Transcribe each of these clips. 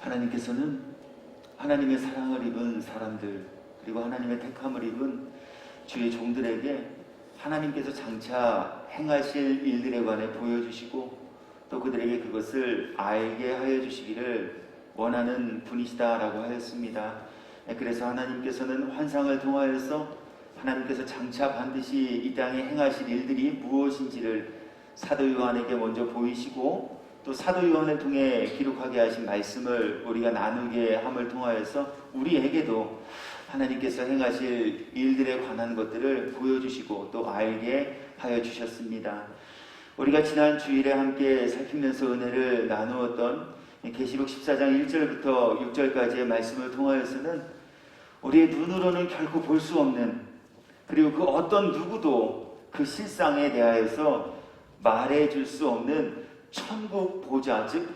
하나님께서는 하나님의 사랑을 입은 사람들, 그리고 하나님의 택함을 입은 주의 종들에게 하나님께서 장차 행하실 일들에 관해 보여주시고 또 그들에게 그것을 알게 하여 주시기를 원하는 분이시다라고 하였습니다. 그래서 하나님께서는 환상을 통하여서 하나님께서 장차 반드시 이 땅에 행하실 일들이 무엇인지를 사도 요한에게 먼저 보이시고 또 사도 요한을 통해 기록하게 하신 말씀을 우리가 나누게 함을 통하여서 우리에게도 하나님께서 행하실 일들에 관한 것들을 보여주시고 또 알게 하여 주셨습니다. 우리가 지난 주일에 함께 살피면서 은혜를 나누었던 계시록 14장 1절부터 6절까지의 말씀을 통하여서는 우리의 눈으로는 결코 볼 수 없는, 그리고 그 어떤 누구도 그 실상에 대하여서 말해줄 수 없는 천국 보좌, 즉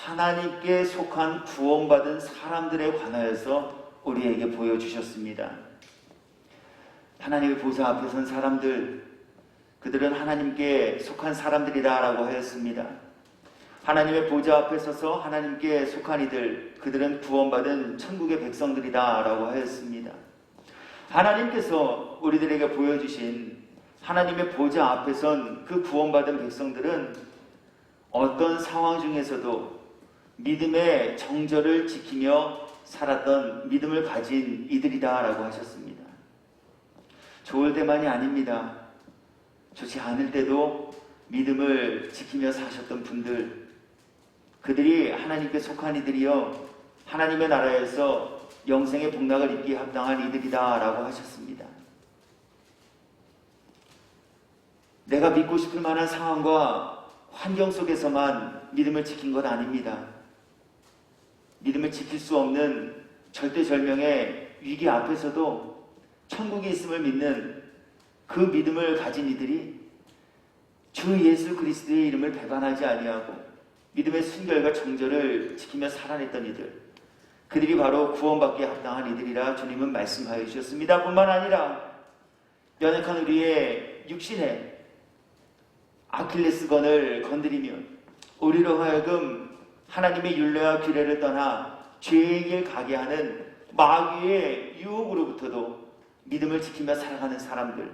하나님께 속한 구원받은 사람들에 관하여서 우리에게 보여주셨습니다. 하나님의 보좌 앞에 선 사람들, 그들은 하나님께 속한 사람들이다 라고 하였습니다. 하나님의 보좌 앞에 서서 하나님께 속한 이들, 그들은 구원받은 천국의 백성들이다 라고 하였습니다. 하나님께서 우리들에게 보여주신 하나님의 보좌 앞에 선 그 구원받은 백성들은 어떤 상황 중에서도 믿음의 정절을 지키며 살았던 믿음을 가진 이들이다 라고 하셨습니다. 좋을 때만이 아닙니다. 좋지 않을 때도 믿음을 지키며 사셨던 분들, 그들이 하나님께 속한 이들이여 하나님의 나라에서 영생의 복락을 입기에 합당한 이들이다 라고 하셨습니다. 내가 믿고 싶을 만한 상황과 환경 속에서만 믿음을 지킨 것 아닙니다. 믿음을 지킬 수 없는 절대절명의 위기 앞에서도 천국이 있음을 믿는 그 믿음을 가진 이들이 주 예수 그리스도의 이름을 배반하지 아니하고 믿음의 순결과 정절을 지키며 살아냈던 이들, 그들이 바로 구원받기에 합당한 이들이라 주님은 말씀하여 주셨습니다. 뿐만 아니라 연약한 우리의 육신에 아킬레스건을 건드리면 우리로 하여금 하나님의 율례와 규례를 떠나 죄의 길 가게 하는 마귀의 유혹으로부터도 믿음을 지키며 살아가는 사람들,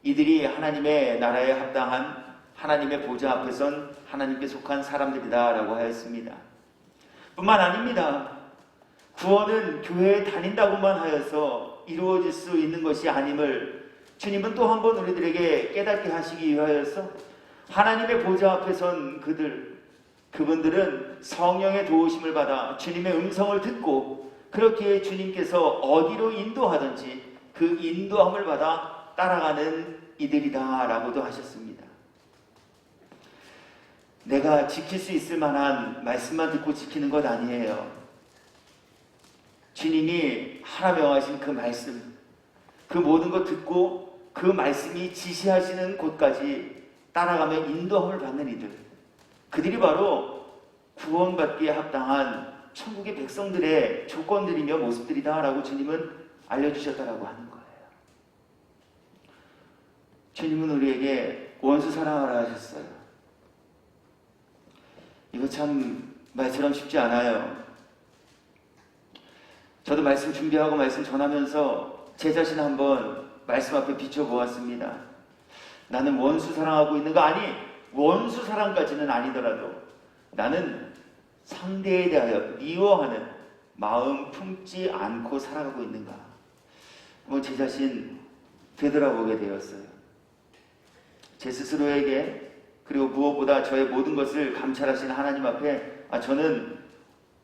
이들이 하나님의 나라에 합당한 하나님의 보좌 앞에 선 하나님께 속한 사람들이다 라고 하였습니다. 뿐만 아닙니다. 구원은 교회에 다닌다고만 하여서 이루어질 수 있는 것이 아님을 주님은 또 한 번 우리들에게 깨닫게 하시기 위하여서 하나님의 보좌 앞에 선 그분들은 성령의 도우심을 받아 주님의 음성을 듣고 그렇게 주님께서 어디로 인도하든지 그 인도함을 받아 따라가는 이들이다 라고도 하셨습니다. 내가 지킬 수 있을 만한 말씀만 듣고 지키는 것 아니에요. 주님이 하나 명하신 그 말씀, 그 모든 것 듣고 그 말씀이 지시하시는 곳까지 따라가며 인도함을 받는 이들, 그들이 바로 구원받기에 합당한 천국의 백성들의 조건들이며 모습들이다 라고 주님은 알려주셨다라고 하는 거예요. 주님은 우리에게 원수 사랑하라 하셨어요. 이거 참 말처럼 쉽지 않아요. 저도 말씀 준비하고 말씀 전하면서 제 자신 한번 말씀 앞에 비춰보았습니다. 나는 원수 사랑하고 있는가? 아니, 원수 사랑까지는 아니더라도 나는 상대에 대하여 미워하는 마음 품지 않고 살아가고 있는가? 제 자신 되돌아보게 되었어요. 제 스스로에게, 그리고 무엇보다 저의 모든 것을 감찰하신 하나님 앞에 저는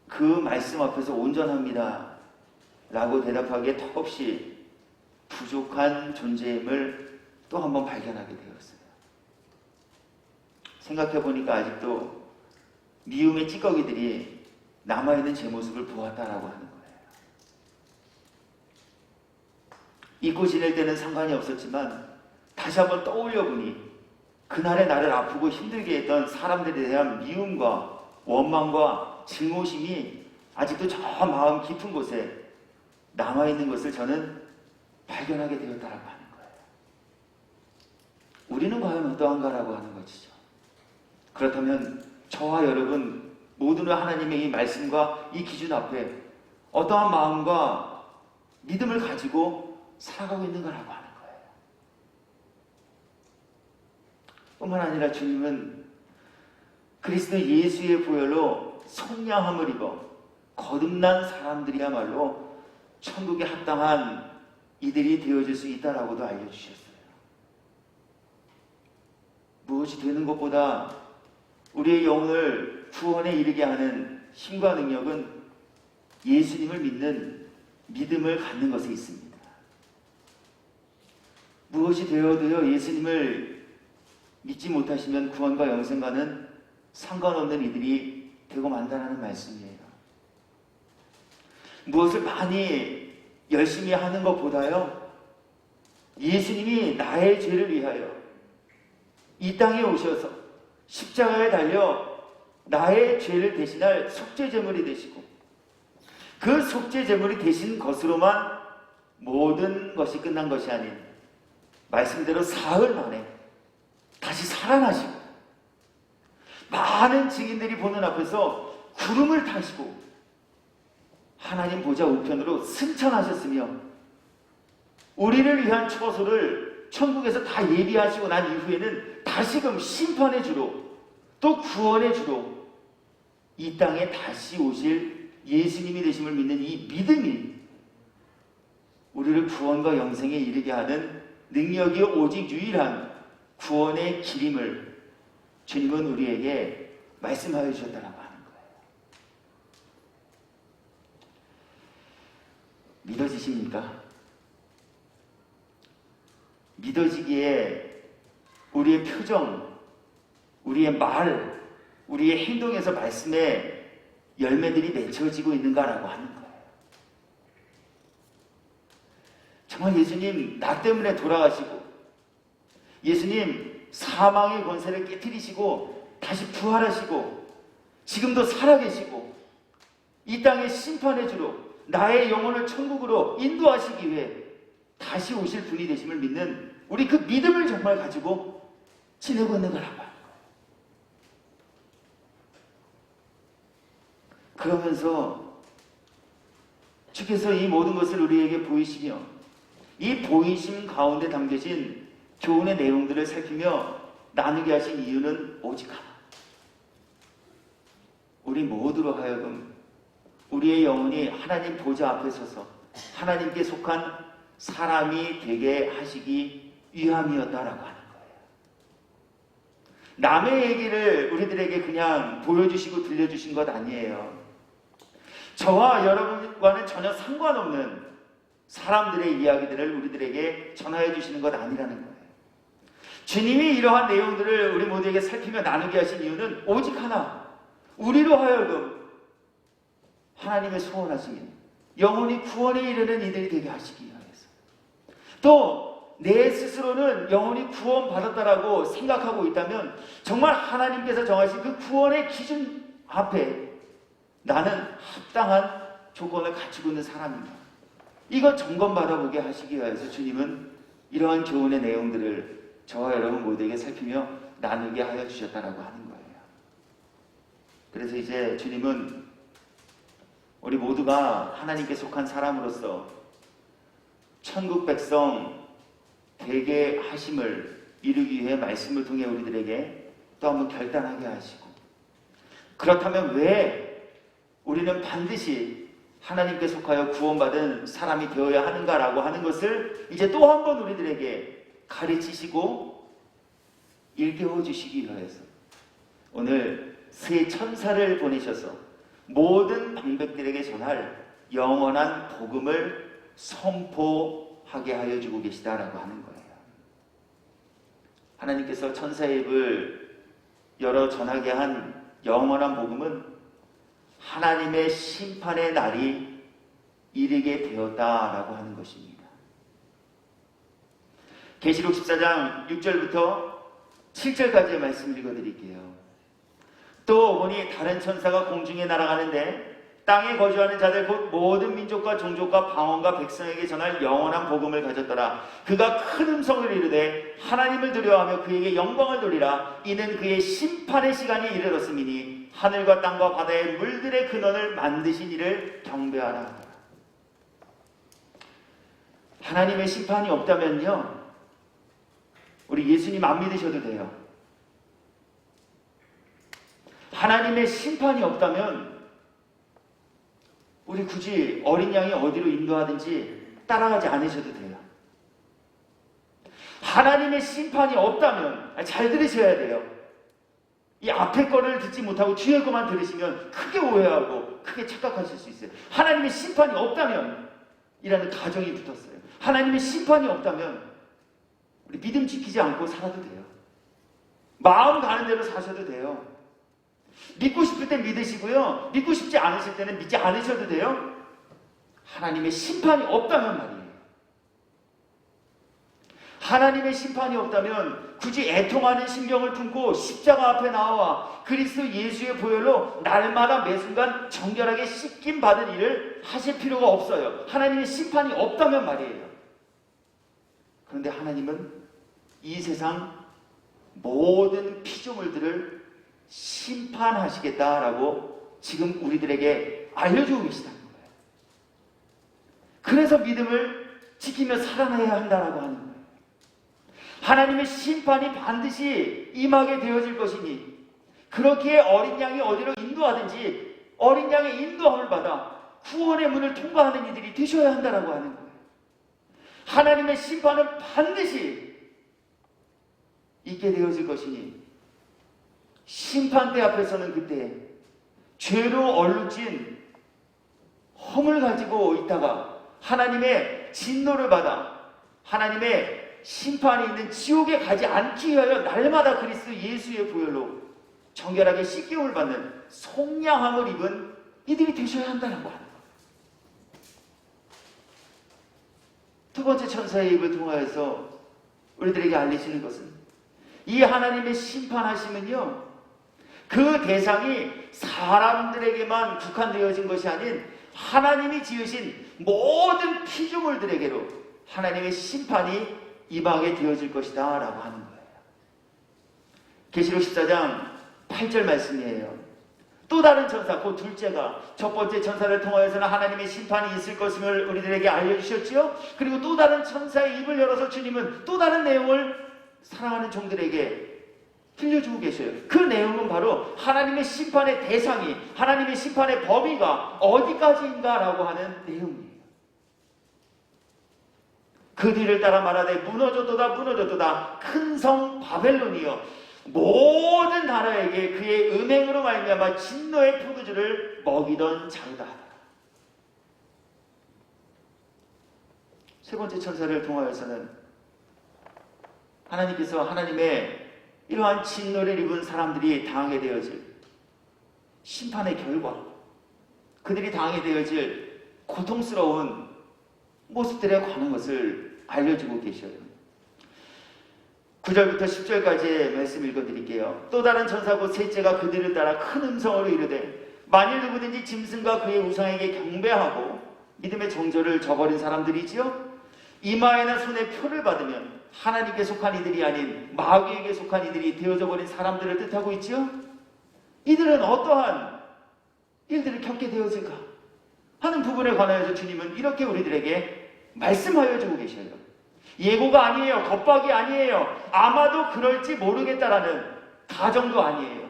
그 말씀 앞에서 온전합니다 라고 대답하기에 턱없이 부족한 존재임을 또 한 번 발견하게 되었어요. 생각해보니까 아직도 미움의 찌꺼기들이 남아있는 제 모습을 보았다라고 하는 거예요. 잊고 지낼 때는 상관이 없었지만 다시 한번 떠올려보니 그날의 나를 아프고 힘들게 했던 사람들에 대한 미움과 원망과 증오심이 아직도 저 마음 깊은 곳에 남아있는 것을 저는 발견하게 되었다라고 하는 거예요. 우리는 과연 어떠한가라고 하는 것이죠. 그렇다면 저와 여러분 모든 하나님의 이 말씀과 이 기준 앞에 어떠한 마음과 믿음을 가지고 살아가고 있는 거라고 하는 거예요. 뿐만 아니라 주님은 그리스도 예수의 보혈로 속량함을 입어 거듭난 사람들이야말로 천국에 합당한 이들이 되어질 수 있다라고도 알려주셨어요. 무엇이 되는 것보다 우리의 영혼을 구원에 이르게 하는 힘과 능력은 예수님을 믿는 믿음을 갖는 것에 있습니다. 무엇이 되어도요, 예수님을 믿지 못하시면 구원과 영생과는 상관없는 이들이 되고 만다라는 말씀이에요. 무엇을 많이 열심히 하는 것보다요, 예수님이 나의 죄를 위하여 이 땅에 오셔서 십자가에 달려 나의 죄를 대신할 속죄제물이 되시고 그 속죄제물이 되신 것으로만 모든 것이 끝난 것이 아닌 말씀대로 사흘 만에 다시 살아나시고 많은 증인들이 보는 앞에서 구름을 타시고 하나님 보좌 우편으로 승천하셨으며 우리를 위한 처소를 천국에서 다 예비하시고 난 이후에는 다시금 심판의 주로 또 구원의 주로 이 땅에 다시 오실 예수님이 되심을 믿는 이 믿음이 우리를 구원과 영생에 이르게 하는 능력이 오직 유일한 구원의 길임을 주님은 우리에게 말씀하여 주셨다라고 하는 거예요. 믿어지십니까? 믿어지기에 우리의 표정, 우리의 말, 우리의 행동에서 말씀의 열매들이 맺혀지고 있는가라고 하는 거예요. 정말 예수님 나 때문에 돌아가시고 예수님 사망의 권세를 깨뜨리시고 다시 부활하시고 지금도 살아계시고 이 땅의 심판의 주로 나의 영혼을 천국으로 인도하시기 위해 다시 오실 분이 되심을 믿는 우리 그 믿음을 정말 가지고 지내고 있는 거라고 하는 거예요. 그러면서 주께서 이 모든 것을 우리에게 보이시며 이 보이심 가운데 담겨진 교훈의 내용들을 살피며 나누게 하신 이유는 오직 하나. 우리 모두로 하여금 우리의 영혼이 하나님 보좌 앞에 서서 하나님께 속한 사람이 되게 하시기 위함이었다라고 하는 거예요. 남의 얘기를 우리들에게 그냥 보여주시고 들려주신 것 아니에요. 저와 여러분과는 전혀 상관없는 사람들의 이야기들을 우리들에게 전하여 주시는 것 아니라는 거예요. 주님이 이러한 내용들을 우리 모두에게 살피며 나누게 하신 이유는 오직 하나. 우리로 하여금 하나님의 소원하시는 영혼이 구원에 이르는 이들이 되게 하시기 위해서 또 내 스스로는 영혼이 구원받았다라고 생각하고 있다면 정말 하나님께서 정하신 그 구원의 기준 앞에 나는 합당한 조건을 갖추고 있는 사람입니다. 이거 점검받아보게 하시기 위해서 주님은 이러한 교훈의 내용들을 저와 여러분 모두에게 살피며 나누게 하여 주셨다라고 하는 거예요. 그래서 이제 주님은 우리 모두가 하나님께 속한 사람으로서 천국 백성 되게 하심을 이루기 위해 말씀을 통해 우리들에게 또 한번 결단하게 하시고 그렇다면 왜 우리는 반드시 하나님께 속하여 구원받은 사람이 되어야 하는가라고 하는 것을 이제 또 한 번 우리들에게 가르치시고 일깨워 주시기 위해서 오늘 새 천사를 보내셔서 모든 방백들에게 전할 영원한 복음을 선포하게 하여 주고 계시다라고 하는 거예요. 하나님께서 천사의 입을 열어 전하게 한 영원한 복음은 하나님의 심판의 날이 이르게 되었다라고 하는 것입니다. 계시록 14장 6절부터 7절까지의 말씀을 읽어드릴게요. 또 보니 다른 천사가 공중에 날아가는데 땅에 거주하는 자들 곧 모든 민족과 종족과 방언과 백성에게 전할 영원한 복음을 가졌더라. 그가 큰 음성을 이르되 하나님을 두려워하며 그에게 영광을 돌리라. 이는 그의 심판의 시간이 이르렀음이니 하늘과 땅과 바다의 물들의 근원을 만드신 이를 경배하라. 하나님의 심판이 없다면요, 우리 예수님 안 믿으셔도 돼요. 하나님의 심판이 없다면 우리 굳이 어린 양이 어디로 인도하든지 따라가지 않으셔도 돼요. 하나님의 심판이 없다면, 잘 들으셔야 돼요. 이 앞에 거를 듣지 못하고 뒤에 거만 들으시면 크게 오해하고 크게 착각하실 수 있어요. 하나님의 심판이 없다면 이라는 가정이 붙었어요. 하나님의 심판이 없다면 우리 믿음 지키지 않고 살아도 돼요. 마음 가는 대로 사셔도 돼요. 믿고 싶을 때 믿으시고요, 믿고 싶지 않으실 때는 믿지 않으셔도 돼요. 하나님의 심판이 없다면 말이에요. 하나님의 심판이 없다면 굳이 애통하는 심경을 품고 십자가 앞에 나와 그리스도 예수의 보혈로 날마다 매순간 정결하게 씻김 받은 일을 하실 필요가 없어요. 하나님의 심판이 없다면 말이에요. 그런데 하나님은 이 세상 모든 피조물들을 심판하시겠다라고 지금 우리들에게 알려주고 계시다는 거예요. 그래서 믿음을 지키며 살아내야 한다라고 하는 거예요. 하나님의 심판이 반드시 임하게 되어질 것이니 그렇기에 어린 양이 어디로 인도하든지 어린 양의 인도함을 받아 구원의 문을 통과하는 이들이 되셔야 한다라고 하는 거예요. 하나님의 심판은 반드시 있게 되어질 것이니 심판대 앞에서는 그때 죄로 얼룩진 험을 가지고 있다가 하나님의 진노를 받아 하나님의 심판이 있는 지옥에 가지 않기 위하여 날마다 그리스도 예수의 보혈로 정결하게 씻김을 받는 속량함을 입은 이들이 되셔야 한다는 거예요. 두 번째 천사의 입을 통하여서 우리들에게 알리시는 것은 이 하나님의 심판하심은요, 그 대상이 사람들에게만 국한되어진 것이 아닌 하나님이 지으신 모든 피조물들에게로 하나님의 심판이 임하게 되어질 것이다 라고 하는 거예요. 계시록 14장 8절 말씀이에요. 또 다른 천사, 그 둘째가 첫 번째 천사를 통하여서는 하나님의 심판이 있을 것임을 우리들에게 알려주셨지요. 그리고 또 다른 천사의 입을 열어서 주님은 또 다른 내용을 사랑하는 종들에게 들려주고 계셔요. 그 내용은 바로 하나님의 심판의 대상이, 하나님의 심판의 범위가 어디까지인가라고 하는 내용이에요. 그 뒤를 따라 말하되 무너졌도다 무너졌도다 큰 성 바벨론이여 모든 나라에게 그의 음행으로 말미암아 진노의 포도주를 먹이던 자루다. 세 번째 천사를 통하여서는 하나님께서 하나님의 이러한 진노를 입은 사람들이 당하게 되어질 심판의 결과, 그들이 당하게 되어질 고통스러운 모습들에 관한 것을 알려주고 계셔요. 9절부터 10절까지의 말씀 읽어드릴게요. 또 다른 천사 곧 셋째가 그들을 따라 큰 음성으로 이르되 만일 누구든지 짐승과 그의 우상에게 경배하고 믿음의 정절을 저버린 사람들이지요, 이마에나 손에 표를 받으면 하나님께 속한 이들이 아닌 마귀에게 속한 이들이 되어져 버린 사람들을 뜻하고 있지요. 이들은 어떠한 일들을 겪게 되어질까 하는 부분에 관하여서 주님은 이렇게 우리들에게 말씀하여 주고 계셔요. 예고가 아니에요. 겁박이 아니에요. 아마도 그럴지 모르겠다라는 가정도 아니에요.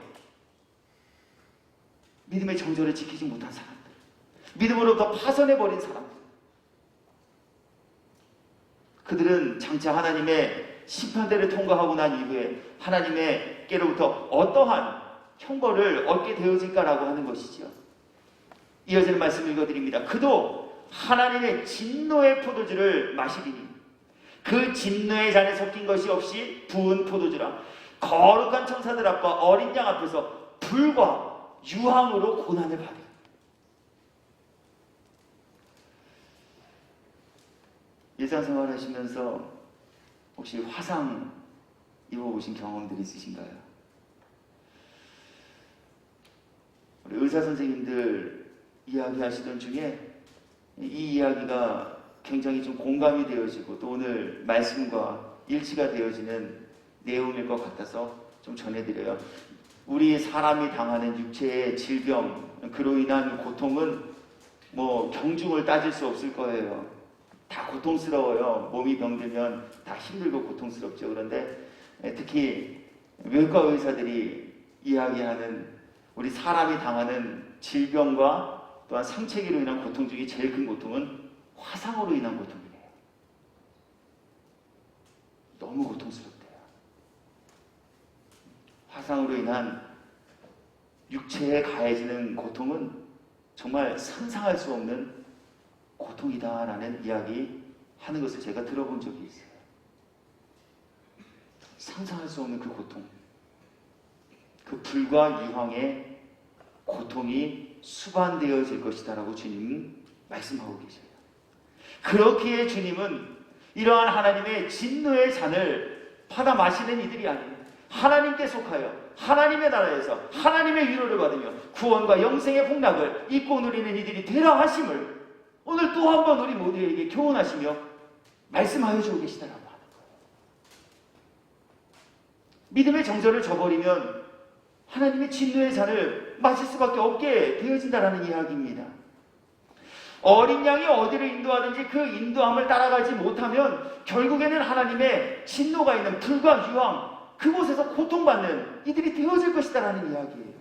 믿음의 정절을 지키지 못한 사람들, 믿음으로부터 파선해버린 사람들, 그들은 장차 하나님의 심판대를 통과하고 난 이후에 하나님께로부터 어떠한 형벌을 얻게 되어질까라고 하는 것이죠. 이어지는 말씀 읽어드립니다. 그도 하나님의 진노의 포도주를 마시리니 그 진노의 잔에 섞인 것이 없이 부은 포도주라. 거룩한 천사들 앞과 어린 양 앞에서 불과 유황으로 고난을 받으리. 일상생활 하시면서 혹시 화상 입어보신 경험들이 있으신가요? 우리 의사 선생님들 이야기하시던 중에 이 이야기가 굉장히 좀 공감이 되어지고 또 오늘 말씀과 일치가 되어지는 내용일 것 같아서 좀 전해드려요. 우리 사람이 당하는 육체의 질병, 그로 인한 고통은 뭐 경중을 따질 수 없을 거예요. 다 고통스러워요. 몸이 병들면 다 힘들고 고통스럽죠. 그런데 특히 외과 의사들이 이야기하는 우리 사람이 당하는 질병과 또한 상체기로 인한 고통 중에 제일 큰 고통은 화상으로 인한 고통이에요. 너무 고통스럽대요. 화상으로 인한 육체에 가해지는 고통은 정말 상상할 수 없는 고통이다라는 이야기 하는 것을 제가 들어본 적이 있어요. 상상할 수 없는 그 고통, 그 불과 유황의 고통이 수반되어질 것이다라고 주님은 말씀하고 계셔요. 그렇기에 주님은 이러한 하나님의 진노의 잔을 받아 마시는 이들이 아니에요. 하나님께 속하여 하나님의 나라에서 하나님의 위로를 받으며 구원과 영생의 복락을 입고 누리는 이들이 되라 하심을 오늘 또 한 번 우리 모두에게 교훈하시며 말씀하여 주고 계시다라고 하는 거예요. 믿음의 정절을 저버리면 하나님의 진노의 잔을 마실 수밖에 없게 되어진다라는 이야기입니다. 어린 양이 어디를 인도하든지 그 인도함을 따라가지 못하면 결국에는 하나님의 진노가 있는 불과 유황, 그곳에서 고통받는 이들이 되어질 것이다라는 이야기예요.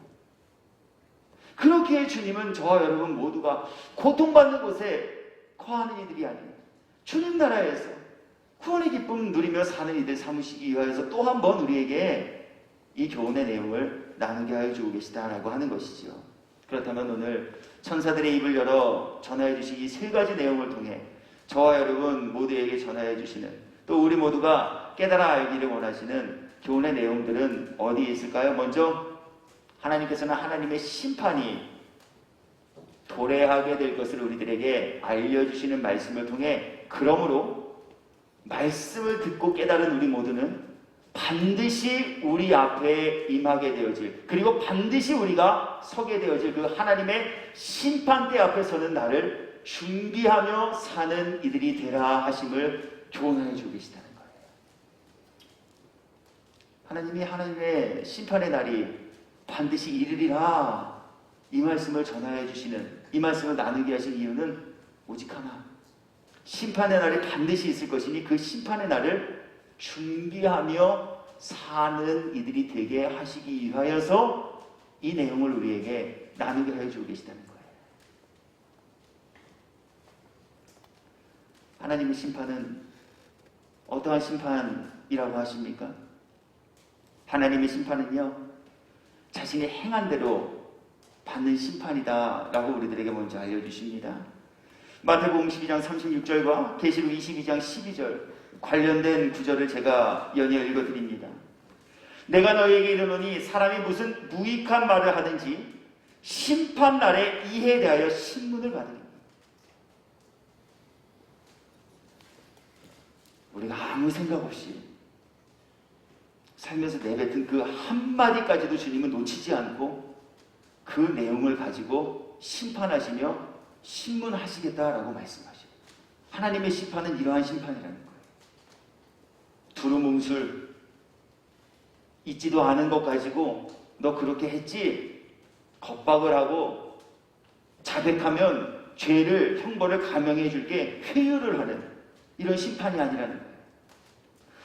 그렇기에 주님은 저와 여러분 모두가 고통받는 곳에 거하는 이들이 아니에요. 주님 나라에서 구원의 기쁨 누리며 사는 이들 삼으시기 위하여서 또 한 번 우리에게 이 교훈의 내용을 나누게 하여 주고 계시다라고 하는 것이죠. 그렇다면 오늘 천사들의 입을 열어 전하여 주시기 세 가지 내용을 통해 저와 여러분 모두에게 전하여 주시는 또 우리 모두가 깨달아 알기를 원하시는 교훈의 내용들은 어디에 있을까요? 먼저 하나님께서는 하나님의 심판이 도래하게 될 것을 우리들에게 알려주시는 말씀을 통해 그러므로 말씀을 듣고 깨달은 우리 모두는 반드시 우리 앞에 임하게 되어질 그리고 반드시 우리가 서게 되어질 그 하나님의 심판대 앞에 서는 날을 준비하며 사는 이들이 되라 하심을 교훈하여 주고 계시다는 거예요. 하나님이 하나님의 심판의 날이 반드시 이르리라 이 말씀을 전하여 주시는 이 말씀을 나누게 하신 이유는 오직 하나, 심판의 날이 반드시 있을 것이니 그 심판의 날을 준비하며 사는 이들이 되게 하시기 위하여서 이 내용을 우리에게 나누게 하여 주고 계시다는 거예요. 하나님의 심판은 어떠한 심판이라고 하십니까? 하나님의 심판은요, 자신이 행한 대로 받는 심판이다라고 우리들에게 먼저 알려주십니다. 마태복음 12장 36절과 계시록 22장 12절 관련된 구절을 제가 연이어 읽어드립니다. 내가 너희에게 이르노니 사람이 무슨 무익한 말을 하든지 심판날에 이에 대하여 신문을 받으리니. 우리가 아무 생각 없이 살면서 내뱉은 그 한마디까지도 주님은 놓치지 않고 그 내용을 가지고 심판하시며 신문하시겠다라고 말씀하셔요. 하나님의 심판은 이러한 심판이라는 거예요. 두루뭉술 있지도 않은 것 가지고 너 그렇게 했지? 겁박을 하고 자백하면 죄를 형벌을 감형해 줄게 회유를 하는 이런 심판이 아니라는 거예요.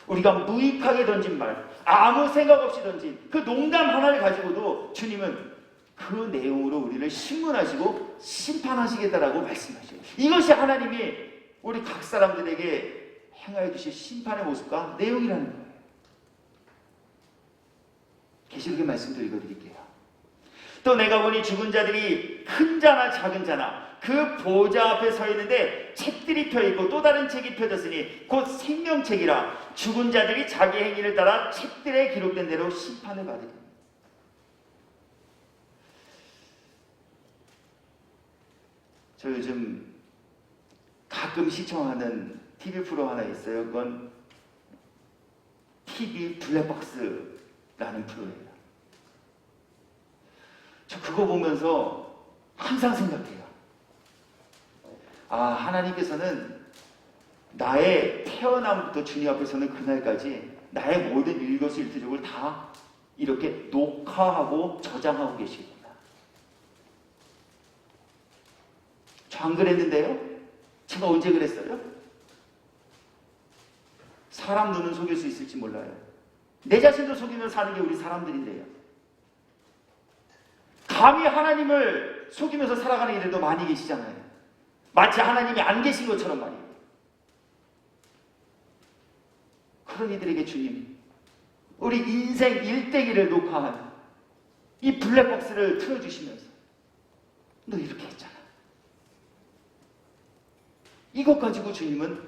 우리가 무익하게 던진 말, 아무 생각 없이 던진 그 농담 하나를 가지고도 주님은 그 내용으로 우리를 신문하시고 심판하시겠다라고 말씀하셔요. 이것이 하나님이 우리 각 사람들에게 행하여 주실 심판의 모습과 내용이라는 거예요. 계시록의 말씀도 읽어드릴게요. 또 내가 보니 죽은 자들이 큰 자나 작은 자나 그 보좌 앞에 서 있는데 책들이 펴있고 또 다른 책이 펴졌으니 곧 생명책이라 죽은 자들이 자기 행위를 따라 책들에 기록된 대로 심판을 받으리니. 저 요즘 가끔 시청하는 TV 프로 하나 있어요. 그건 TV 블랙박스라는 프로예요. 저 그거 보면서 항상 생각해요. 하나님께서는 나의 태어남부터 주님 앞에 서는 그날까지 나의 모든 일거수일투족을 다 이렇게 녹화하고 저장하고 계시구나. 저 안 그랬는데요? 제가 언제 그랬어요? 사람 눈은 속일 수 있을지 몰라요. 내 자신도 속이면서 사는 게 우리 사람들인데요. 감히 하나님을 속이면서 살아가는 이들도 많이 계시잖아요. 마치 하나님이 안 계신 것처럼 말이에요. 그런 이들에게 주님, 우리 인생 일대기를 녹화한 이 블랙박스를 틀어주시면서 너 이렇게 했잖아. 이것 가지고 주님은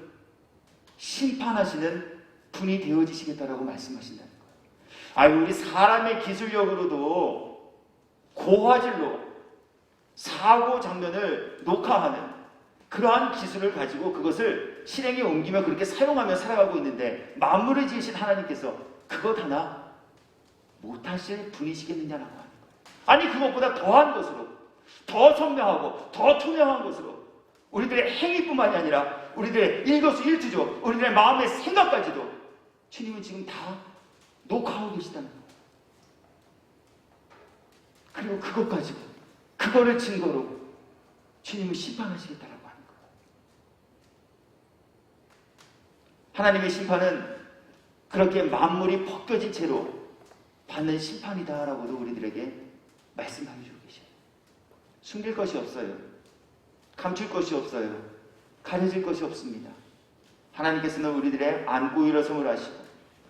심판하시는 분이 되어지시겠다라고 말씀하신다는 거예요. 우리 사람의 기술력으로도 고화질로 사고 장면을 녹화하는 그러한 기술을 가지고 그것을 실행에 옮기며 그렇게 사용하며 살아가고 있는데 만물을 지으신 하나님께서 그것 하나 못하실 분이시겠느냐라고 하는 거예요. 아니 그것보다 더한 것으로, 더 선명하고 더 투명한 것으로 우리들의 행위뿐만이 아니라 우리들의 일거수일투족, 우리들의 마음의 생각까지도 주님은 지금 다 녹화하고 계시다는 거예요. 그리고 그것 가지고 그거를 증거로 주님은 심판하시겠다라고 하는 거예요. 하나님의 심판은 그렇게 만물이 벗겨진 채로 받는 심판이다라고도 우리들에게 말씀하여 주고 계셔요. 숨길 것이 없어요. 감출 것이 없어요. 가려질 것이 없습니다. 하나님께서는 우리들의 안고 일어섬을 하시고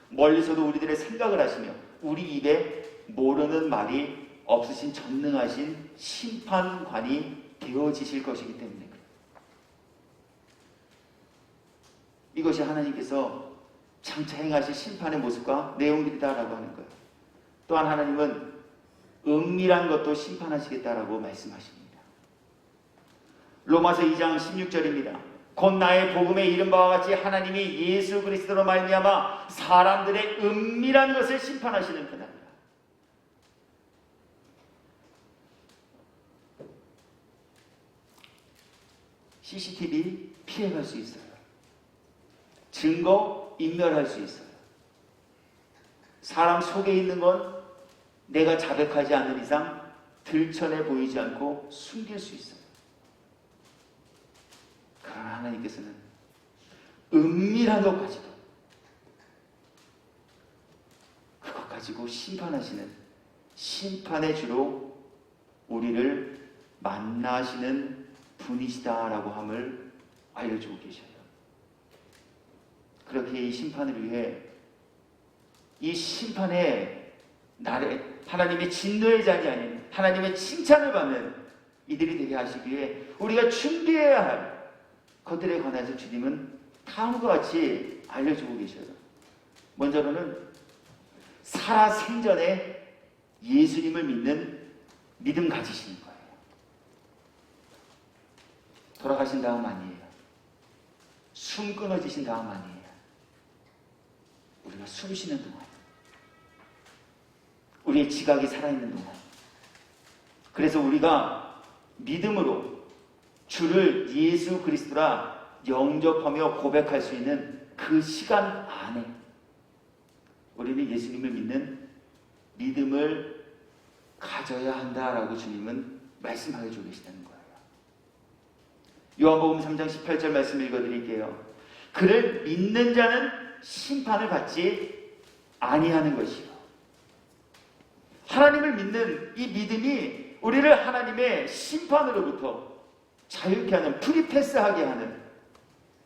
멀리서도 우리들의 생각을 하시며 우리 입에 모르는 말이 없으신 전능하신 심판관이 되어지실 것이기 때문에 그래요. 이것이 하나님께서 장차 행하실 심판의 모습과 내용들이다라고 하는 거예요. 또한 하나님은 은밀한 것도 심판하시겠다라고 말씀하십니다. 로마서 2장 16절입니다. 곧 나의 복음에 이른 바와 같이 하나님이 예수 그리스도로 말미암아 사람들의 은밀한 것을 심판하시는 그날이라. CCTV 피해갈 수 있어요. 증거 인멸할 수 있어요. 사람 속에 있는 건 내가 자백하지 않는 이상 들춰내 보이지 않고 숨길 수 있어요. 그러나 하나님께서는 은밀한 것 가지고 그것 가지고 심판하시는 심판의 주로 우리를 만나시는 분이시다라고 함을 알려주고 계셔요. 그렇게 이 심판을 위해 이 심판의 날에 하나님의 진노의 자리 아닌 하나님의 칭찬을 받는 이들이 되게 하시기 위해 우리가 준비해야 할 것들에 관해서 주님은 다음과 같이 알려주고 계셔요. 먼저로는 살아생전에 예수님을 믿는 믿음 가지시는 거예요. 돌아가신 다음 아니에요. 숨 끊어지신 다음 아니에요. 우리가 숨 쉬는 동안, 우리의 지각이 살아있는 동안, 그래서 우리가 믿음으로 주를 예수 그리스도라 영접하며 고백할 수 있는 그 시간 안에 우리는 예수님을 믿는 믿음을 가져야 한다라고 주님은 말씀하여 주고 계시다는 거예요. 요한복음 3장 18절 말씀 읽어드릴게요. 그를 믿는 자는 심판을 받지 아니하는 것이요. 하나님을 믿는 이 믿음이 우리를 하나님의 심판으로부터 자유케 하는, 프리패스하게 하는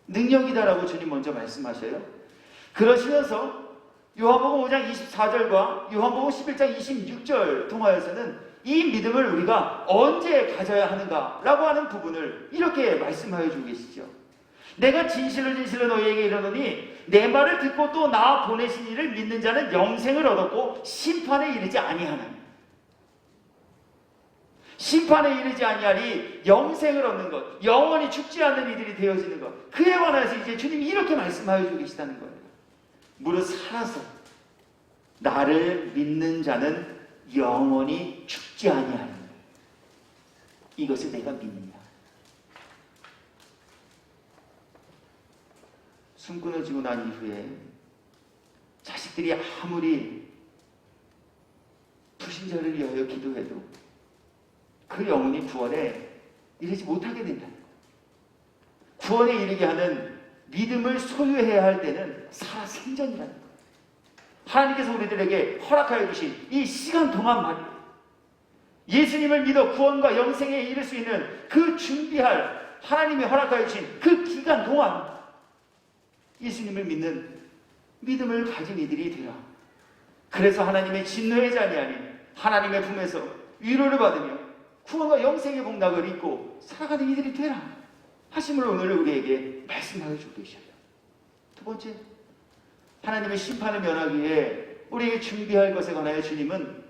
능력이다라고 주님 먼저 말씀하셔요. 그러시면서 요한복음 5장 24절과 요한복음 11장 26절 통하여서는 이 믿음을 우리가 언제 가져야 하는가라고 하는 부분을 이렇게 말씀하여 주고 계시죠. 내가 진실로 진실로 너희에게 이르노니 내 말을 듣고 또 나 보내신 이를 믿는 자는 영생을 얻었고 심판에 이르지 아니하나니. 심판에 이르지 아니하리 영생을 얻는 것, 영원히 죽지 않는 이들이 되어지는 것, 그에 관해서 이제 주님이 이렇게 말씀하여 주고 계시다는 거예요. 무릇 살아서 나를 믿는 자는 영원히 죽지 아니하니. 이것을 내가 믿느냐? 숨 끊어지고 난 이후에 자식들이 아무리 불신자를 위하여 기도해도 그 영혼이 구원에 이르지 못하게 된다. 구원에 이르게 하는 믿음을 소유해야 할 때는 살아생전이라는 거예요. 하나님께서 우리들에게 허락하여 주신 이 시간 동안 말이에요. 예수님을 믿어 구원과 영생에 이를 수 있는 그 준비할 하나님이 허락하여 주신 그 기간 동안 예수님을 믿는 믿음을 가진 이들이 되라. 그래서 하나님의 진노의 자녀 아닌 하나님의 품에서 위로를 받으며 구원과 영생의 복락을 입고 살아가는 이들이 되라 하심을 오늘 우리에게 말씀하여 주고 계셔요. 두 번째, 하나님의 심판을 면하기 위해 우리에게 준비할 것에 관하여 주님은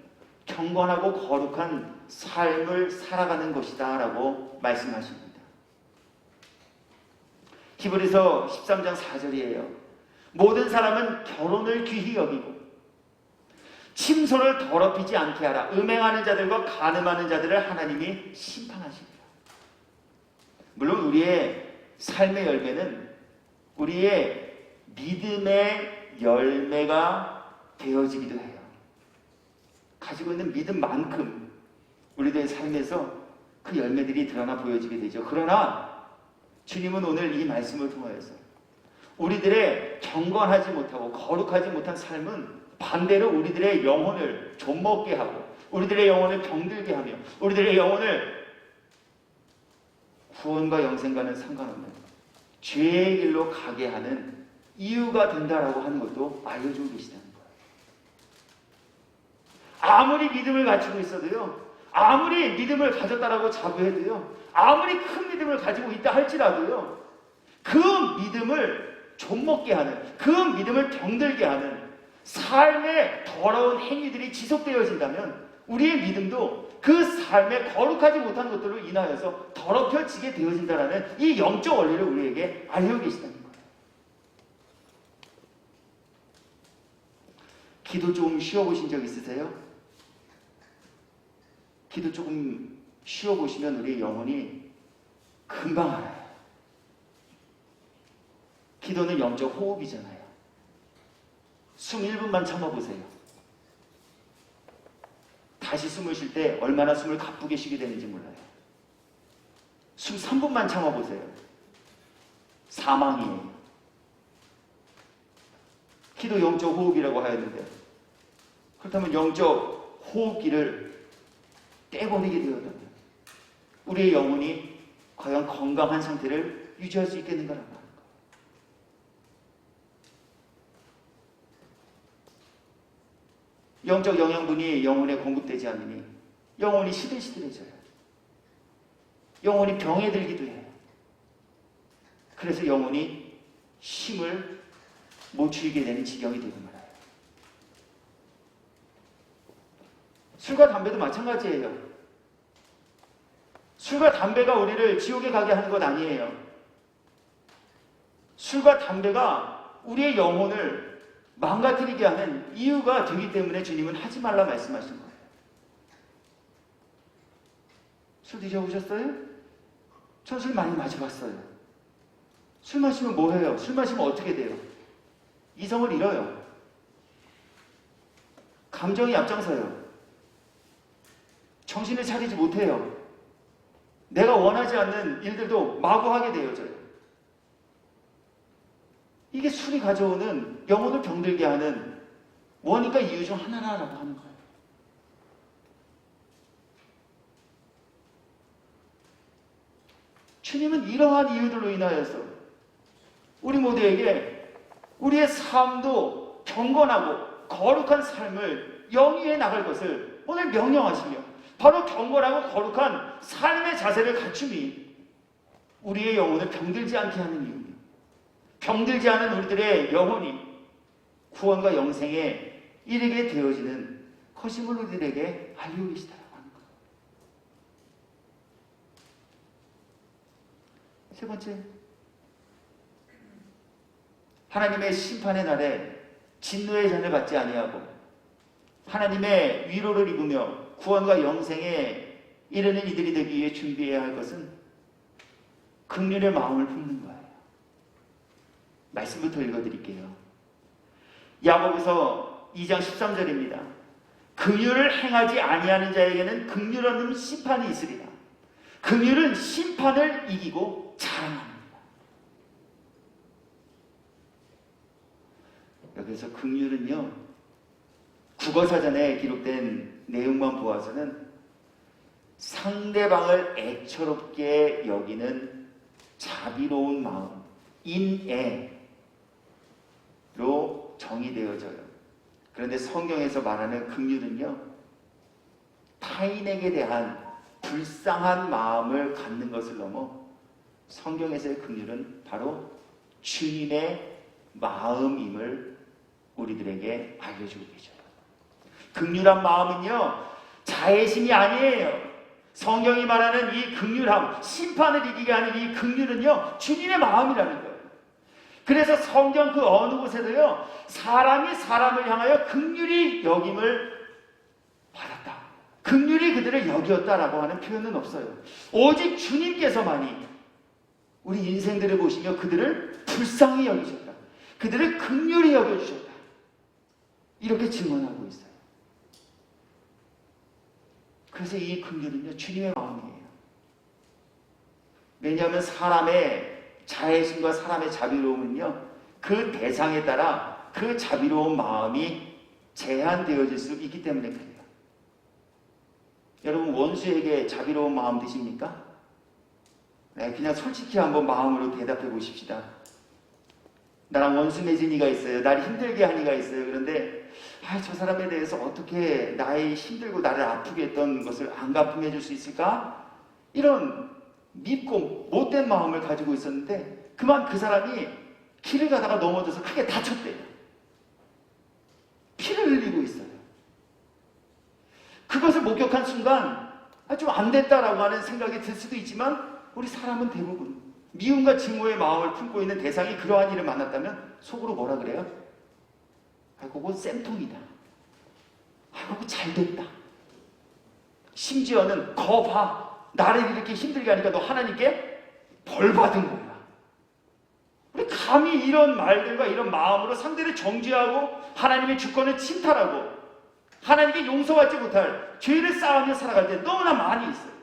경건하고 거룩한 삶을 살아가는 것이다 라고 말씀하십니다. 히브리서 13장 4절이에요. 모든 사람은 결혼을 귀히 여기고 침소를 더럽히지 않게 하라. 음행하는 자들과 간음하는 자들을 하나님이 심판하시리라. 물론 우리의 삶의 열매는 우리의 믿음의 열매가 되어지기도 해요. 가지고 있는 믿음만큼 우리들의 삶에서 그 열매들이 드러나 보여지게 되죠. 그러나 주님은 오늘 이 말씀을 통하여서 우리들의 경건하지 못하고 거룩하지 못한 삶은 반대로 우리들의 영혼을 좀먹게 하고 우리들의 영혼을 병들게 하며 우리들의 영혼을 구원과 영생과는 상관없는 죄의 길로 가게 하는 이유가 된다라고 하는 것도 알려주고 계시다는 거예요. 아무리 믿음을 갖추고 있어도요, 아무리 믿음을 가졌다라고 자부해도요, 아무리 큰 믿음을 가지고 있다 할지라도요, 그 믿음을 좀먹게 하는, 그 믿음을 병들게 하는 삶의 더러운 행위들이 지속되어진다면 우리의 믿음도 그 삶에 거룩하지 못한 것들로 인하여서 더럽혀지게 되어진다는 이 영적 원리를 우리에게 알려 계시다는 거예요. 기도 좀 쉬어보신 적 있으세요? 기도 조금 쉬어보시면 우리의 영혼이 금방 알아요. 기도는 영적 호흡이잖아요. 숨 1분만 참아보세요. 다시 숨을 쉴 때 얼마나 숨을 가쁘게 쉬게 되는지 몰라요. 숨 3분만 참아보세요. 사망이에요. 기도 영적 호흡이라고 하였는데, 그렇다면 영적 호흡기를 떼버리게 되었다면 우리의 영혼이 과연 건강한 상태를 유지할 수 있겠는가라고 하는 거예요. 영적 영양분이 영혼에 공급되지 않으니 영혼이 시들시들해져요. 영혼이 병에 들기도 해요. 그래서 영혼이 힘을 못 추이게 되는 지경이 되고 말아요. 술과 담배도 마찬가지예요. 술과 담배가 우리를 지옥에 가게 하는 것 아니에요. 술과 담배가 우리의 영혼을 망가뜨리게 하는 이유가 되기 때문에 주님은 하지 말라 말씀하신 거예요. 술 드셔보셨어요? 전 술 많이 마셔봤어요. 술 마시면 뭐 해요? 술 마시면 어떻게 돼요? 이성을 잃어요. 감정이 앞장서요. 정신을 차리지 못해요. 내가 원하지 않는 일들도 마구 하게 되어져요. 이게 술이 가져오는 영혼을 병들게 하는 원인과 이유 중 하나라고 하는 거예요. 주님은 이러한 이유들로 인하여서 우리 모두에게 우리의 삶도 경건하고 거룩한 삶을 영위해 나갈 것을 오늘 명령하시며 바로 경건하고 거룩한 삶의 자세를 갖춤이 우리의 영혼을 병들지 않게 하는 이유입니다. 병들지 않은 우리들의 영혼이 구원과 영생에 이르게 되어지는 것임을 우리들에게 알리고 계시다라고 하는 거예요. 세 번째, 하나님의 심판의 날에 진노의 잔을 받지 아니하고 하나님의 위로를 입으며 구원과 영생에 이르는 이들이 되기 위해 준비해야 할 것은 긍휼의 마음을 품는 거예요. 말씀부터 읽어드릴게요. 야고보서 2장 13절입니다. 긍휼을 행하지 아니하는 자에게는 긍휼 없는 심판이 있으리라. 긍휼은 심판을 이기고 자랑합니다. 여기서 긍휼은요, 국어사전에 기록된 내용만 보아서는 상대방을 애처롭게 여기는 자비로운 마음, 인애로 정의되어져요. 그런데 성경에서 말하는 긍휼은요, 타인에게 대한 불쌍한 마음을 갖는 것을 넘어 성경에서의 긍휼은 바로 주님의 마음임을 우리들에게 알려주고 계셔요. 긍휼한 마음은요, 자애심이 아니에요. 성경이 말하는 이 긍휼함, 심판을 이기게 하는 이 긍휼은요, 주님의 마음이라는 거예요. 그래서 성경 그 어느 곳에도요, 사람이 사람을 향하여 긍휼히 여김을 받았다, 긍휼히 그들을 여겼다라고 하는 표현은 없어요. 오직 주님께서만이 우리 인생들을 보시며 그들을 불쌍히 여기셨다, 그들을 긍휼히 여겨주셨다, 이렇게 증언하고 있어요. 그래서 이 긍휼은요, 주님의 마음이에요. 왜냐하면 사람의 자애심과 사람의 자비로움은요, 그 대상에 따라 그 자비로운 마음이 제한되어질 수 있기 때문에 그래요. 여러분, 원수에게 자비로운 마음 드십니까? 네, 그냥 솔직히 한번 마음으로 대답해 보십시다. 나랑 원수 맺은 이가 있어요. 나를 힘들게 한 이가 있어요. 그런데 저 사람에 대해서 어떻게 나의 힘들고 나를 아프게 했던 것을 안 갚음해 줄 수 있을까? 이런 밉고 못된 마음을 가지고 있었는데 그만 그 사람이 길을 가다가 넘어져서 크게 다쳤대요. 피를 흘리고 있어요. 그것을 목격한 순간 좀 안 됐다라고 하는 생각이 들 수도 있지만, 우리 사람은 대부분 미움과 증오의 마음을 품고 있는 대상이 그러한 일을 만났다면 속으로 뭐라 그래요? 그거 쌤통이다. 그거 잘됐다. 심지어는 거 봐, 나를 이렇게 힘들게 하니까 너 하나님께 벌 받은 거야. 우리 감히 이런 말들과 이런 마음으로 상대를 정죄하고 하나님의 주권을 침탈하고 하나님께 용서받지 못할 죄를 쌓으며 살아갈 때 너무나 많이 있어요.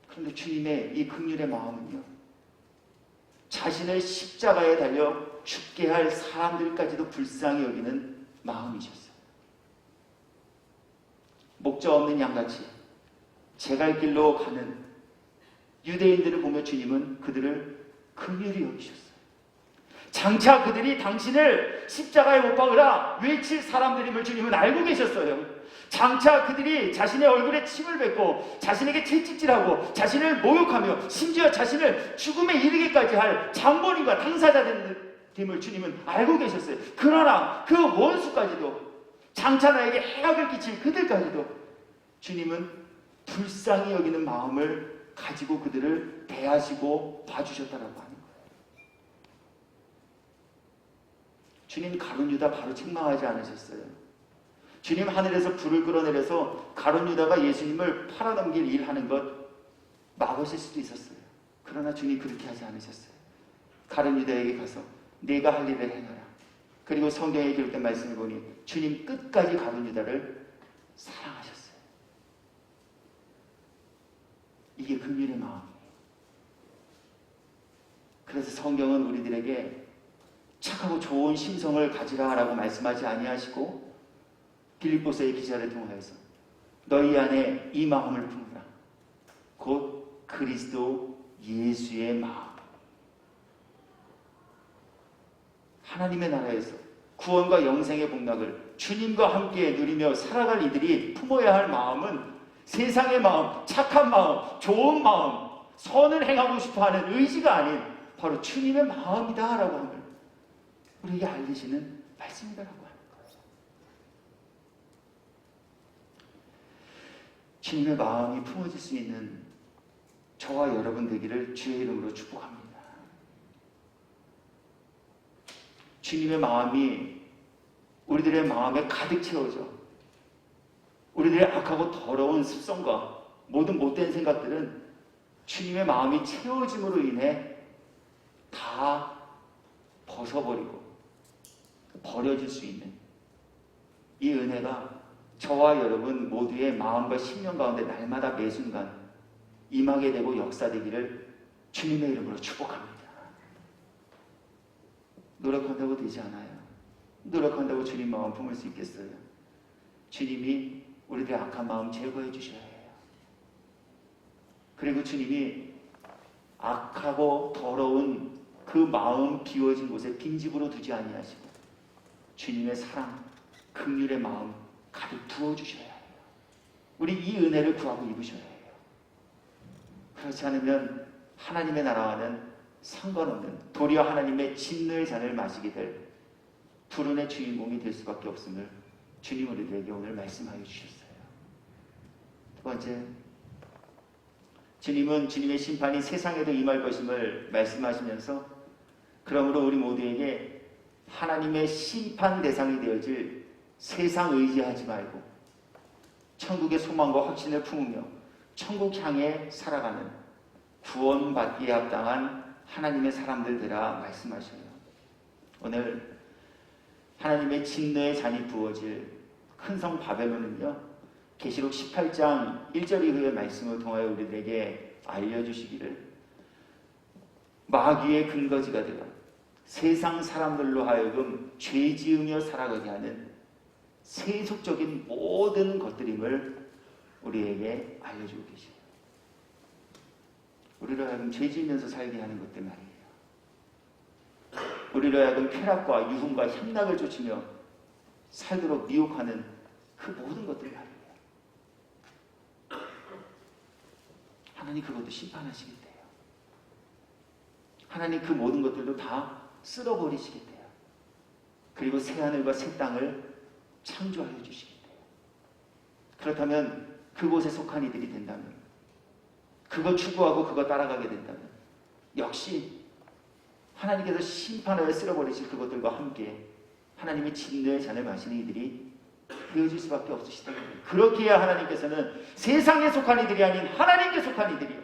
그런데 주님의 이 긍휼의 마음은요, 자신을 십자가에 달려 죽게 할 사람들까지도 불쌍히 여기는 마음이셨어요. 목자 없는 양같이 제 갈 길로 가는 유대인들을 보며 주님은 그들을 긍휼히 여기셨어요. 장차 그들이 당신을 십자가에 못 박으라 외칠 사람들임을 주님은 알고 계셨어요. 장차 그들이 자신의 얼굴에 침을 뱉고 자신에게 채찍질하고 자신을 모욕하며 심지어 자신을 죽음에 이르게까지 할 장본인과 당사자됨을 주님은 알고 계셨어요. 그러나 그 원수까지도, 장차 나에게 해악을 끼칠 그들까지도 주님은 불쌍히 여기는 마음을 가지고 그들을 대하시고 봐주셨다라고 하는 거예요. 주님 가룟 유다 바로 책망하지 않으셨어요. 주님 하늘에서 불을 끌어내려서 가룟 유다가 예수님을 팔아넘길 일하는 것 막으실 수도 있었어요. 그러나 주님 그렇게 하지 않으셨어요. 가룟 유다에게 가서 네가 할 일을 행하라. 그리고 성경에 기록된 말씀을 보니 주님 끝까지 가룟 유다를 사랑하셨어요. 이게 긍휼의 마음이에요. 그래서 성경은 우리들에게 착하고 좋은 심성을 가지라라고 말씀하지 아니하시고 빌립보서의 기자를 통하여서 너희 안에 이 마음을 품으라. 곧 그리스도 예수의 마음. 하나님의 나라에서 구원과 영생의 복락을 주님과 함께 누리며 살아갈 이들이 품어야 할 마음은 세상의 마음, 착한 마음, 좋은 마음, 선을 행하고 싶어하는 의지가 아닌 바로 주님의 마음이다라고 하는 우리에게 알리시는 말씀이다라고 하는 거예요. 주님의 마음이 품어질 수 있는 저와 여러분 되기를 주의 이름으로 축복합니다. 주님의 마음이 우리들의 마음에 가득 채워져 우리들의 악하고 더러운 습성과 모든 못된 생각들은 주님의 마음이 채워짐으로 인해 다 벗어버리고 버려질 수 있는 이 은혜가 저와 여러분 모두의 마음과 심령 가운데 날마다 매 순간 임하게 되고 역사되기를 주님의 이름으로 축복합니다. 노력한다고 되지 않아요. 노력한다고 주님 마음 품을 수 있겠어요? 주님이 우리들의 악한 마음 제거해 주셔야 해요. 그리고 주님이 악하고 더러운 그 마음 비워진 곳에 빈집으로 두지 아니하시고 주님의 사랑, 긍휼의 마음 가득 부어주셔야 해요. 우리 이 은혜를 구하고 입으셔야 해요. 그렇지 않으면 하나님의 나라와는 상관없는 도리어 하나님의 진노의 잔을 마시게 될 불운의 주인공이 될 수밖에 없음을 주님 우리들에게 오늘 말씀하여 주셨어요. 두 번째, 주님은 주님의 심판이 세상에도 임할 것임을 말씀하시면서 그러므로 우리 모두에게 하나님의 심판 대상이 되어질 세상 의지하지 말고 천국의 소망과 확신을 품으며 천국 향해 살아가는 구원받기에 합당한 하나님의 사람들 되라 말씀하셔요. 오늘 하나님의 진노의 잔이 부어질 큰 성 바벨론은요, 계시록 18장 1절 이후의 말씀을 통하여 우리들에게 알려주시기를 마귀의 근거지가 되어 세상 사람들로 하여금 죄 지으며 살아가게 하는 세속적인 모든 것들임을 우리에게 알려주고 계세요. 우리로 하여금 죄 지으면서 살게 하는 것들 말이에요. 우리로 하여금 쾌락과 유흥과 향락을 쫓으며 살도록 미혹하는 그 모든 것들 말이에요. 하나님 그것도 심판하시겠대요. 하나님 그 모든 것들도 다 쓸어버리시겠대요. 그리고 새하늘과 새 땅을 창조하여 주시겠대요. 그렇다면 그곳에 속한 이들이 된다면, 그거 추구하고 그거 따라가게 된다면 역시 하나님께서 심판하여 쓸어버리실 그것들과 함께 하나님의 진노의 잔을 마시는 이들이 되어질 수밖에 없으시다는 거예요. 그렇게 해야 하나님께서는 세상에 속한 이들이 아닌 하나님께 속한 이들이요,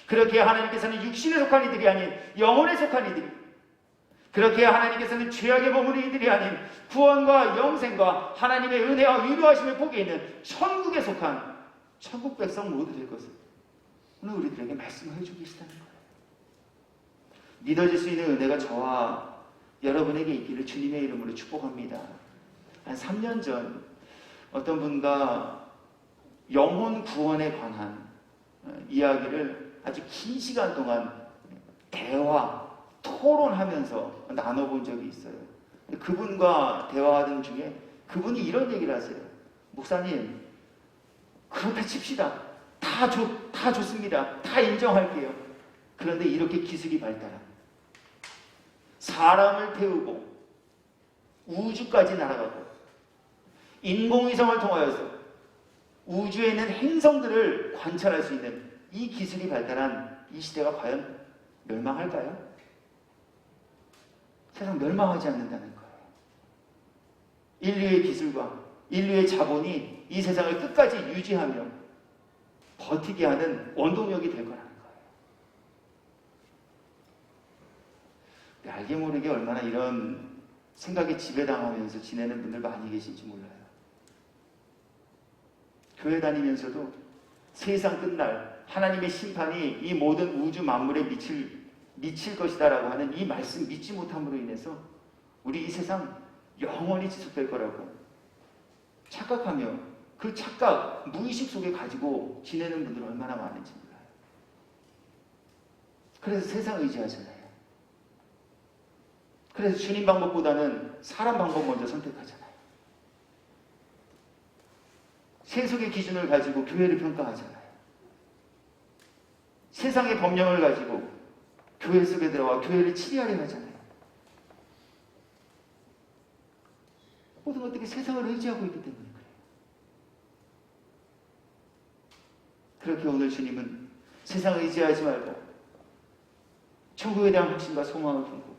그렇게 해야 하나님께서는 육신에 속한 이들이 아닌 영혼에 속한 이들이, 그렇게 해야 하나님께서는 죄악에 머무는 이들이 아닌 구원과 영생과 하나님의 은혜와 위로하심의 복에 있는 천국에 속한 천국 백성 모두 될 것을 오늘 우리들에게 말씀해 주고 계시다는 거예요. 믿어질 수 있는 은혜가 저와 여러분에게 있기를 주님의 이름으로 축복합니다. 한 3년 전 어떤 분과 영혼 구원에 관한 이야기를 아주 긴 시간 동안 대화, 토론하면서 나눠본 적이 있어요. 그분과 대화하던 중에 그분이 이런 얘기를 하세요. 목사님, 그렇다 칩시다. 다 좋습니다. 다 인정할게요. 그런데 이렇게 기술이 발달한 사람을 태우고 우주까지 날아가고 인공위성을 통하여서 우주에 있는 행성들을 관찰할 수 있는 이 기술이 발달한 이 시대가 과연 멸망할까요? 세상 멸망하지 않는다는 거예요. 인류의 기술과 인류의 자본이 이 세상을 끝까지 유지하며 버티게 하는 원동력이 될 거라는 거예요. 알게 모르게 얼마나 이런 생각에 지배당하면서 지내는 분들 많이 계신지 몰라요. 교회 다니면서도 세상 끝날 하나님의 심판이 이 모든 우주 만물에 미칠 것이다라고 하는 이 말씀 믿지 못함으로 인해서 우리 이 세상 영원히 지속될 거라고 착각하며 그 착각, 무의식 속에 가지고 지내는 분들 얼마나 많은지 몰라요. 그래서 세상 의지하잖아요. 그래서 주님 방법보다는 사람 방법 먼저 선택하잖아요. 세속의 기준을 가지고 교회를 평가하잖아요. 세상의 법령을 가지고 교회 속에 들어와 교회를 치리하려 하잖아요. 모든 것들이 세상을 의지하고 있기 때문에 그래요. 그렇게 오늘 주님은 세상을 의지하지 말고 천국에 대한 확신과 소망을 품고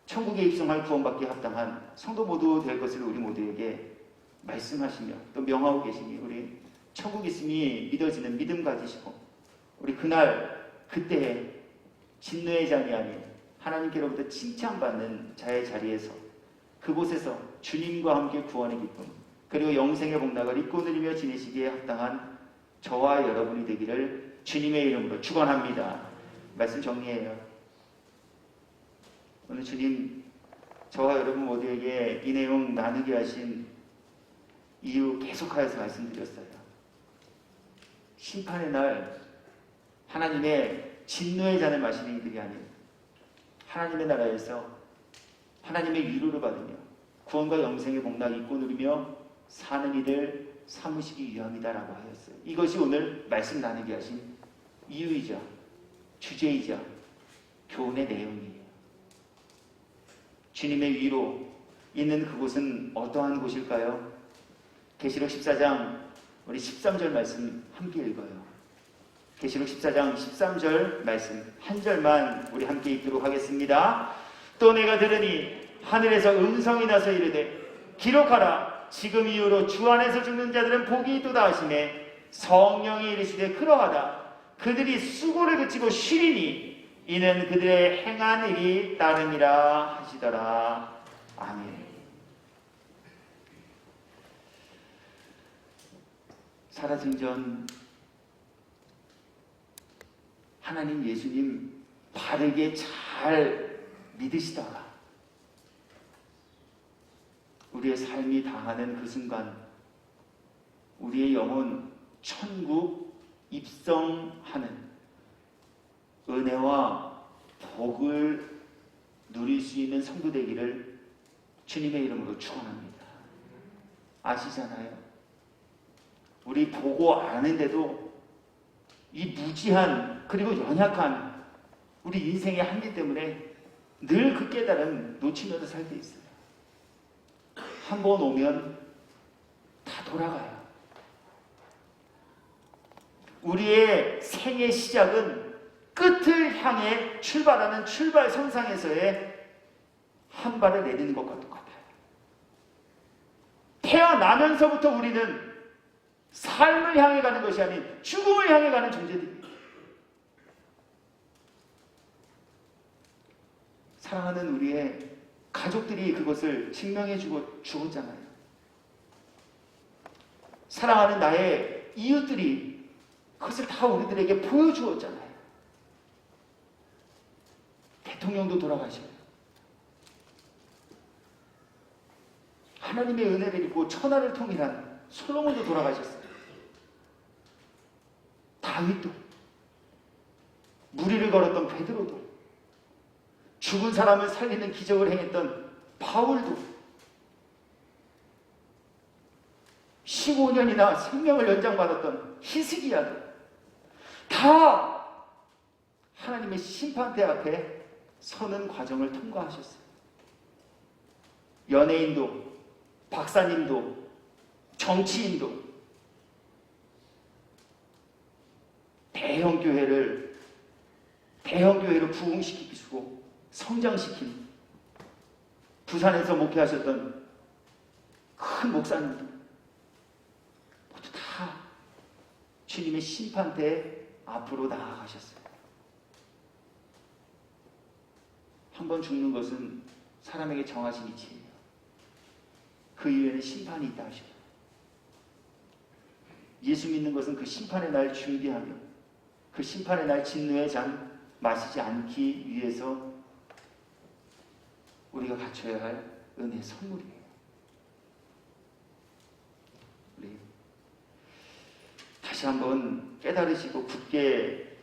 천국에 입성할 구원받기에 합당한 성도 모두 될 것을 우리 모두에게 말씀하시며 또 명하고 계시니 우리 천국 있음이 믿어지는 믿음 가지시고 우리 그날 그때에 진노의 잔이 아닌 하나님께로부터 칭찬받는 자의 자리에서 그곳에서 주님과 함께 구원의 기쁨 그리고 영생의 복락을 입고 누리며 지내시기에 합당한 저와 여러분이 되기를 주님의 이름으로 축원합니다. 말씀 정리해요. 오늘 주님 저와 여러분 모두에게 이 내용 나누게 하신 이유 계속하여서 말씀드렸어요. 심판의 날 하나님의 진노의 잔을 마시는 이들이 아닌 하나님의 나라에서 하나님의 위로를 받으며 구원과 영생의 복락 입고 누리며 사는 이들 삼으시기 위함이다라고 하였어요. 이것이 오늘 말씀 나누게 하신 이유이자 주제이자 교훈의 내용이에요. 주님의 위로 있는 그곳은 어떠한 곳일까요? 계시록 14장 우리 13절 말씀 함께 읽어요. 계시록 14장 13절 말씀 한 절만 우리 함께 읽도록 하겠습니다. 또 내가 들으니 하늘에서 음성이 나서 이르되 기록하라. 지금 이후로 주 안에서 죽는 자들은 복이 있도다 하시매 성령이 이르시되 그러하다. 그들이 수고를 그치고 쉬리니 이는 그들의 행한 일이 따름이라 하시더라. 아멘. 살아생전 하나님 예수님 바르게 잘 믿으시다가 우리의 삶이 당하는 그 순간 우리의 영혼 천국 입성하는 은혜와 복을 누릴 수 있는 성도 되기를 주님의 이름으로 축원합니다. 아시잖아요? 우리 보고 아는데도 이 무지한 그리고 연약한 우리 인생의 한계 때문에 늘 그 깨달음 놓치면서 살고 있어요. 한 번 오면 다 돌아가요. 우리의 생의 시작은 끝을 향해 출발하는 출발선상에서의 한 발을 내딛는 것과 똑같아요. 태어나면서부터 우리는 삶을 향해 가는 것이 아닌 죽음을 향해 가는 존재들입니다. 사랑하는 우리의 가족들이 그것을 증명해 주었잖아요. 사랑하는 나의 이웃들이 그것을 다 우리들에게 보여주었잖아요. 대통령도 돌아가셔요. 하나님의 은혜를 입고 천하를 통일한 솔로몬도 돌아가셨어요. 다윗도, 무리를 걸었던 베드로도, 죽은 사람을 살리는 기적을 행했던 바울도, 15년이나 생명을 연장받았던 히스기야도 다 하나님의 심판대 앞에 서는 과정을 통과하셨어요. 연예인도, 박사님도, 정치인도 대형 교회를 부흥시키시고 성장시킨 부산에서 목회하셨던 큰 목사님들 모두 다 주님의 심판대 앞으로 나아가셨어요. 한 번 죽는 것은 사람에게 정하신 이치예요. 그 이후에는 심판이 있다 하시고 예수 믿는 것은 그 심판의 날 준비하며 그 심판의 날 진노의 잔 마시지 않기 위해서 우리가 갖춰야 할 은혜의 선물이에요. 우리 다시 한번 깨달으시고 굳게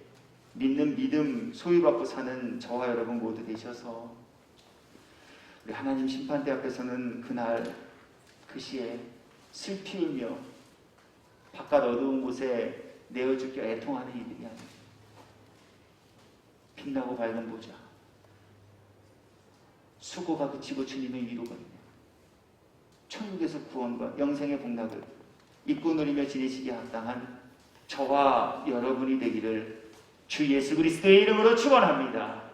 믿는 믿음 소유받고 사는 저와 여러분 모두 되셔서 우리 하나님 심판대 앞에서는 그날 그 시에 슬피 울며 바깥 어두운 곳에 내어 죽게 애통하는 이들이 아니에요. 빛나고 밝은 보좌, 수고가 그치고 주님의 위로가 있네요. 천국에서 구원과 영생의 복락을 입고 누리며 지내시기에 합당한 저와 여러분이 되기를 주 예수 그리스도의 이름으로 축원합니다.